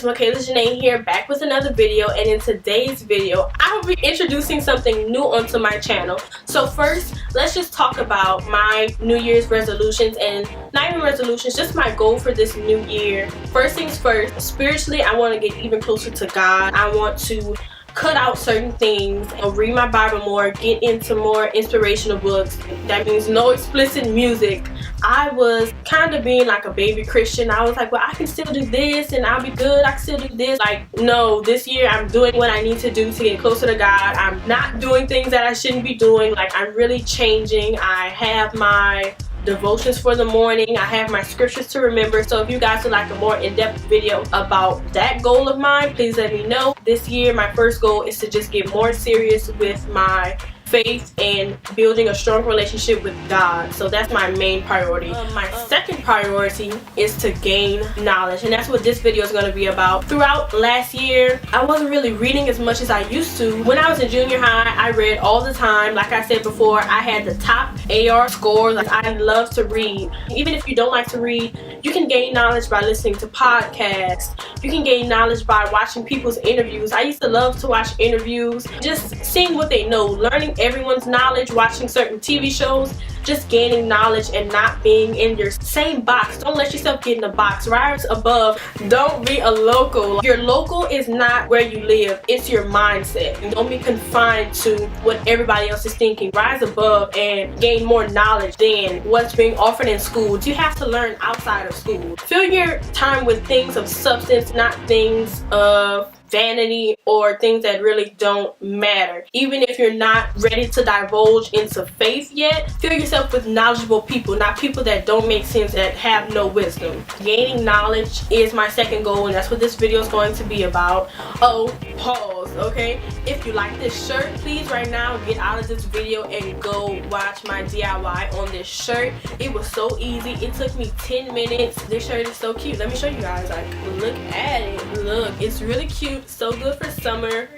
it's Makayla here, back with another video, and in today's video I will be introducing something new onto my channel. So first, let's just talk about my New Year's resolutions, and not even resolutions, just my goal for this new year. First things first, spiritually I want to get even closer to God. I want to cut out certain things and read my Bible more, get into more inspirational books. That means no explicit music. I was kind of being like a baby Christian. I was like, well, I can still do this and I'll be good. I can still do this. Like, no, this year I'm doing what I need to do to get closer to God. I'm not doing things that I shouldn't be doing. Like, I'm really changing. I have my devotions for the morning. I have my scriptures to remember. So if you guys would like a more in-depth video about that goal of mine, please let me know. This year my first goal is to just get more serious with my faith and building a strong relationship with God. So that's my main priority. My second priority is to gain knowledge, and that's what this video is going to be about. Throughout last year, I wasn't really reading as much as I used to. When I was in junior high, I read all the time. Like I said before, I had the top AR scores. Like, I love to read. Even if you don't like to read, you can gain knowledge by listening to podcasts. You can gain knowledge by watching people's interviews. I used to love to watch interviews, just seeing what they know, learning everyone's knowledge, watching certain TV shows, just gaining knowledge and not being in your same box. Don't let yourself get in a box. Rise above. Don't be a local. Your local is not where you live. It's your mindset. And don't be confined to what everybody else is thinking. Rise above and gain more knowledge than what's being offered in school. You have to learn outside of school. Fill your time with things of substance, not things of vanity or things that really don't matter. Even if you're not ready to divulge into faith yet, fill yourself with knowledgeable people, not people that don't make sense, that have no wisdom. Gaining knowledge is my second goal, and that's what this video is going to be about. Oh, pause, okay? If you like this shirt, please right now get out of this video and go watch my DIY on this shirt. It was so easy. It took me 10 minutes. This shirt is so cute. Let me show you guys. Like, look at it. Look, it's really cute. So good for summer.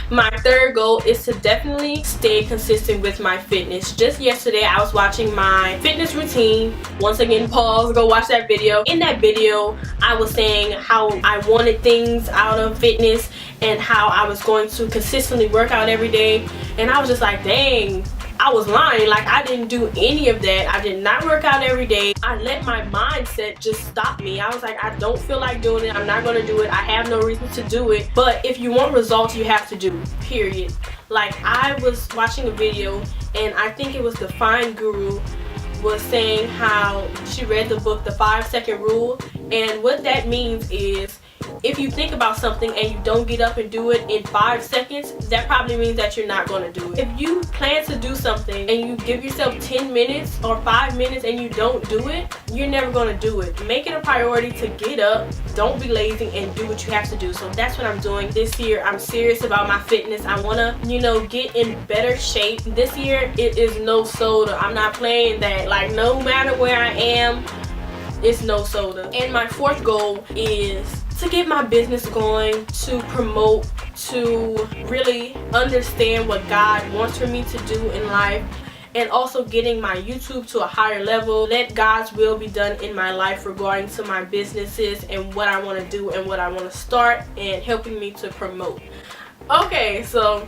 My third goal is to definitely stay consistent with my fitness. Just yesterday I was watching my fitness routine. Once again, pause, go watch that video. In that video I was saying how I wanted things out of fitness and how I was going to consistently work out every day, and I was just like, dang, I was lying. Like, I didn't do any of that. I did not work out every day. I let my mindset just stop me. I was like, I don't feel like doing it. I'm not going to do it. I have no reason to do it. But if you want results, you have to do, period. Like, I was watching a video, and I think it was the Fine Guru was saying how she read the book, The 5-Second Rule. And what that means is, if you think about something and you don't get up and do it in 5 seconds, that probably means that you're not going to do it. If you plan to do something and you give yourself 10 minutes or 5 minutes and you don't do it, you're never going to do it. Make it a priority to get up, don't be lazy, and do what you have to do. So that's what I'm doing this year. I'm serious about my fitness. I want to, get in better shape. This year, it is no soda. I'm not playing that. Like, no matter where I am, it's no soda. And my fourth goal is to get my business going, to promote, to really understand what God wants for me to do in life, and also getting my YouTube to a higher level. Let God's will be done in my life regarding to my businesses and what I want to do and what I want to start, and helping me to promote. Okay, so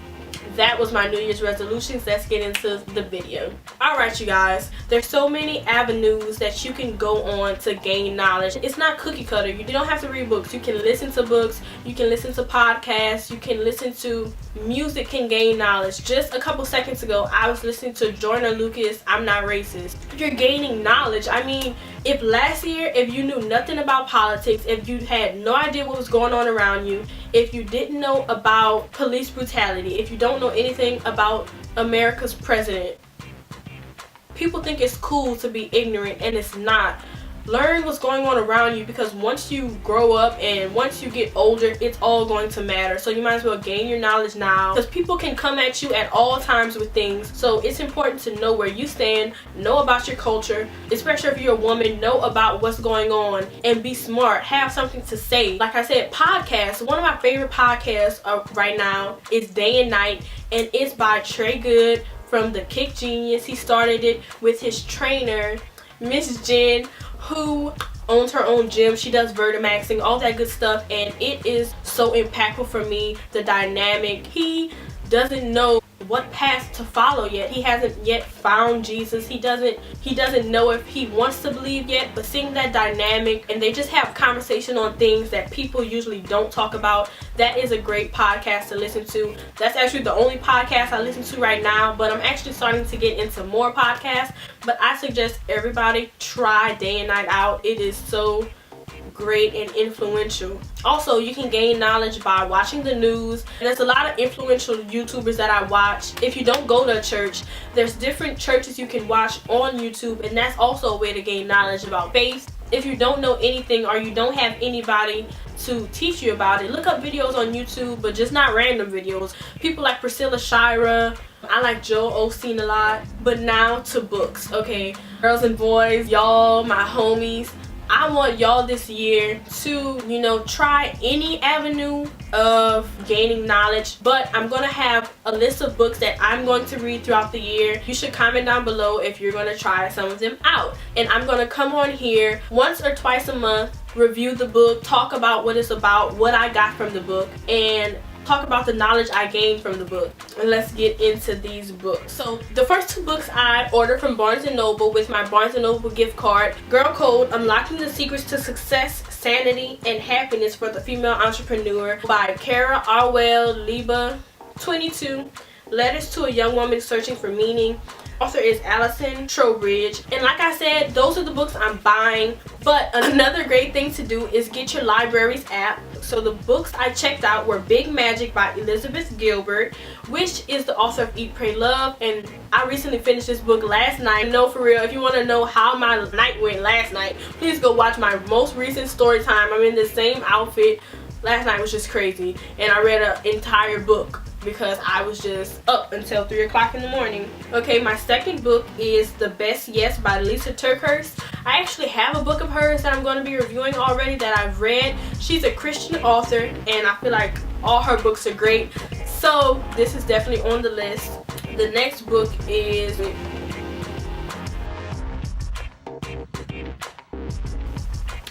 that was my New Year's resolutions. Let's get into the video. Alright, you guys, there's so many avenues that you can go on to gain knowledge. It's not cookie cutter. You don't have to read books. You can listen to books, you can listen to podcasts, you can listen to music, can gain knowledge. Just a couple seconds ago I was listening to Jordan Lucas, I'm Not Racist. You're gaining knowledge. I mean, if last year, if you knew nothing about politics, if you had no idea what was going on around you, if you didn't know about police brutality, if you don't know anything about America's president, people think it's cool to be ignorant, and it's not. Learn what's going on around you, because once you grow up and once you get older, it's all going to matter. So you might as well gain your knowledge now, because people can come at you at all times with things. So it's important to know where you stand, know about your culture, especially if you're a woman, know about what's going on, and be smart, have something to say. Like I said, podcasts. One of my favorite podcasts right now is Day and Night, and it's by Trey Good from the Kick Genius. He started it with his trainer, Miss Jen, who owns her own gym. She does vertimaxing, all that good stuff, and it is so impactful for me. The dynamic, he doesn't know what path to follow yet. He hasn't yet found Jesus. He doesn't know if he wants to believe yet, but seeing that dynamic, and they just have conversation on things that people usually don't talk about, that is a great podcast to listen to. That's actually the only podcast I listen to right now, but I'm actually starting to get into more podcasts. But I suggest everybody try Day and Night Out. It is so great and influential. Also, you can gain knowledge by watching the news. There's a lot of influential YouTubers that I watch. If you don't go to a church, there's different churches you can watch on YouTube, and that's also a way to gain knowledge about faith. If you don't know anything or you don't have anybody to teach you about it, look up videos on YouTube, but just not random videos. People like Priscilla Shira, I like Joel Osteen a lot. But now to books, okay? Girls and boys, y'all, my homies, I want y'all this year to, try any avenue of gaining knowledge, but I'm going to have a list of books that I'm going to read throughout the year. You should comment down below if you're going to try some of them out. And I'm going to come on here once or twice a month, review the book, talk about what it's about, what I got from the book, and talk about the knowledge I gained from the book. And let's get into these books. So the first two books I ordered from Barnes & Noble with my Barnes & Noble gift card. Girl Code: Unlocking the Secrets to Success, Sanity, and Happiness for the Female Entrepreneur by Kara Arwell Liba, 22. Letters to a Young Woman Searching for Meaning. Author is Alison Trowbridge. And like I said, those are the books I'm buying. But another great thing to do is get your library's app. So the books I checked out were Big Magic by Elizabeth Gilbert, which is the author of Eat, Pray, Love. And I recently finished this book last night. No, for real, if you want to know how my night went last night, please go watch my most recent story time. I'm in the same outfit. Last night was just crazy. And I read an entire book because I was just up until 3 o'clock in the morning. Okay, my second book is The Best Yes by Lisa TerKeurst. I actually have a book of hers that I'm going to be reviewing already that I've read. She's a Christian author, and I feel like all her books are great. So this is definitely on the list. The next book is...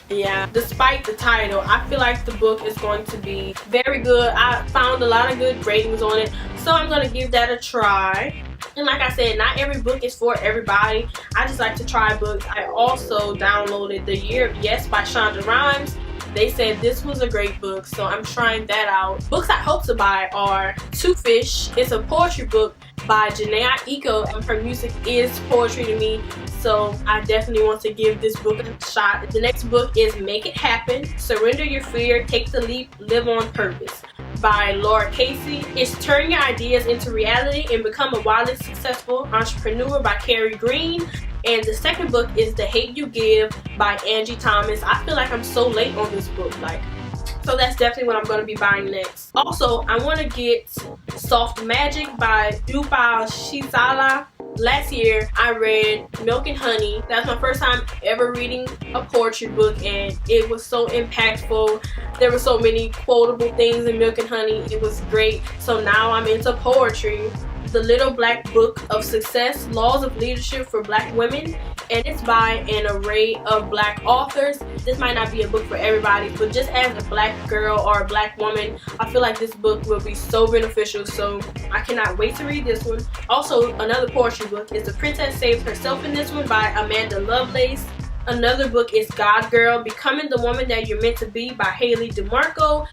yeah, despite the title, I feel like the book is going to be very good. I found a lot of good ratings on it, so I'm going to give that a try. And like I said, not every book is for everybody. I just like to try books. I also downloaded The Year of Yes by Shonda Rhimes. They said this was a great book, so I'm trying that out. Books I hope to buy are Two Fish. It's a poetry book by Janae Aiko, and her music is poetry to me, so I definitely want to give this book a shot. The next book is Make It Happen: Surrender Your Fear, Take the Leap, Live on Purpose by Laura Casey. It's Turn Your Ideas into Reality and Become a Wildly Successful Entrepreneur by Carrie Green. And the second book is The Hate You Give by Angie Thomas. I feel like I'm so late on this book, so that's definitely what I'm going to be buying next. Also, I want to get Soft Magic by Yupal Shizala. Last year, I read Milk and Honey. That's my first time ever reading a poetry book, and it was so impactful. There were so many quotable things in Milk and Honey. It was great. So now I'm into poetry. The Little Black Book of Success: Laws of Leadership for Black Women, and it's by an array of Black authors. This might not be a book for everybody, but just as a Black girl or a Black woman, I feel like this book will be so beneficial, so I cannot wait to read this one. Also, another poetry book is The Princess Saves Herself in This One by Amanda Lovelace. Another book is God Girl: Becoming the Woman That You're Meant to Be by Haley DeMarco.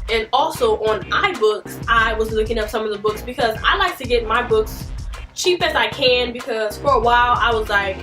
And also on iBooks, I was looking up some of the books because I like to get my books cheap as I can, because for a while I was like,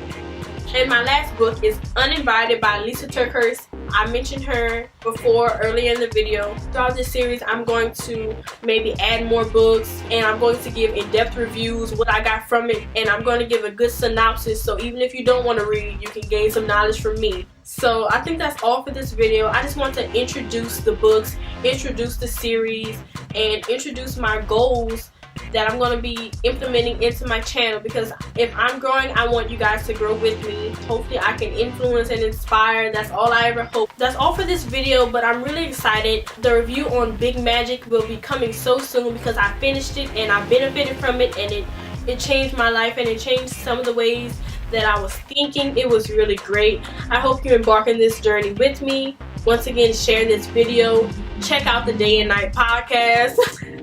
and my last book is Uninvited by Lisa TerKeurst. I mentioned her before earlier in the video. Throughout this series, I'm going to maybe add more books, and I'm going to give in-depth reviews, what I got from it, and I'm going to give a good synopsis, so even if you don't want to read, you can gain some knowledge from me. So I think that's all for this video. I just want to introduce the books, introduce the series, and introduce my goals that I'm going to be implementing into my channel, because if I'm growing, I want you guys to grow with me. Hopefully I can influence and inspire. That's all I ever hope. That's all for this video, but I'm really excited. The review on Big Magic will be coming so soon because I finished it and I benefited from it, and it changed my life, and it changed some of the ways that I was thinking. It was really great. I hope you embark on this journey with me. Once again, share this video. Check out the Day and Night podcast.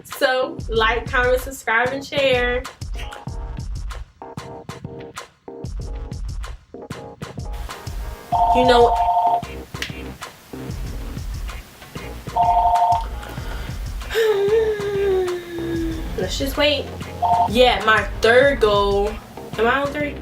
So like, comment, subscribe, and share. You know, let's just wait. Yeah, my third goal. Am I on 3?